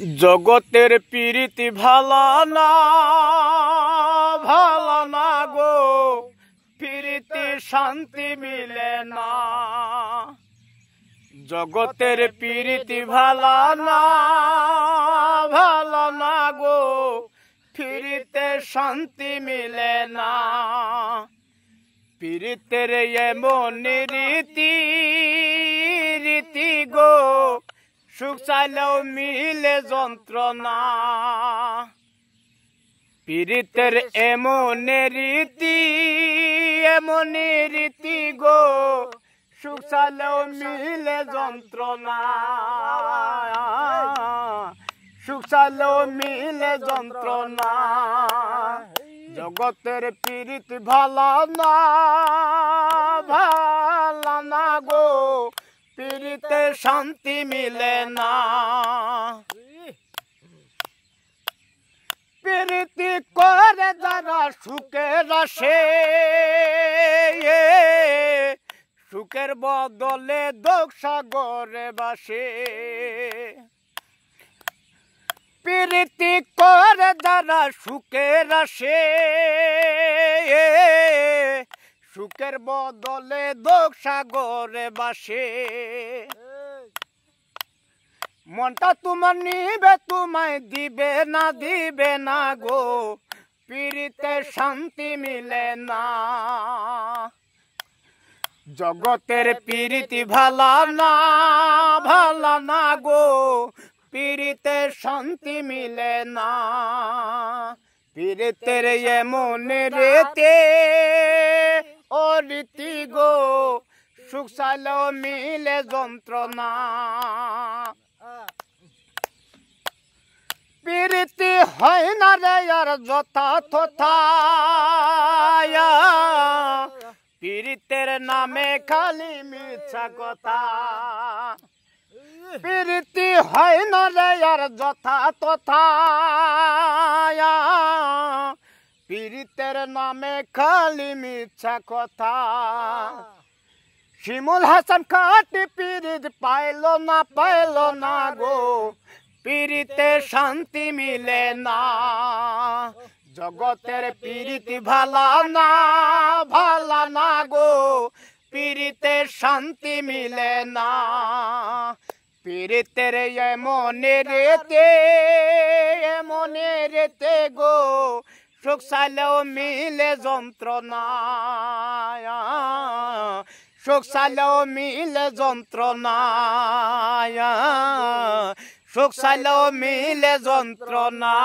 জগতের প্রীতি ভালো না গো, প্রীতি শান্তি মিলে না। জগতের প্রীতি ভালো না গো, প্রীতিতে শান্তি মিলে না। প্রীতের এমন রীতি গো, সুখ চাইলেও মিলে যন্ত্রণা। প্রীতের এমন রীতি গো, সুখ চাইলেও মিলে যন্ত্রণা। সুখ চাইলেও মিলে যন্ত্রণা। জগতের প্রীতি ভালো না গো, প্রীতিতে শান্তি মিলে না। প্রীতি করে যারা সুখের আসে, সুখের বদলে দুঃখ সাগরে বাসে। প্রীতি করে যারা সুখের আসে, সুখের বদলে দুঃখ সাগরে বাসে। মনটা তোমার নিবে, তোমায় দিবে না গো, প্রীতিতে শান্তি মিলে না। জগতের প্রীতি ভালো না গো, প্রীতিতে শান্তি মিলে না। প্রীতের এমন রীতি গো, সুখ চাইলেও মিলে যন্ত্রণা। প্রীতি হয় না রে আর যথা তথা, প্রীতের নামে খালি মিথ্যা কথা। প্রীতি হয় না রে আর যথা তথা, প্রীতের নামে খালি মিথ্যা কথা। শিমুল হাসান খাটি প্রীত পাইল না গো, প্রীতিতে শান্তি মিলে না। জগতের প্রীতি ভালো না গো, প্রীতিতে শান্তি মিলে না। প্রীতের এমন রেতে গো, সুখ চাইলেও মিলে যন্ত্রণা। সুখ চাইলেও মিলে যন্ত্রণা। সুখ চাইলেও মিলে যন্ত্রণা।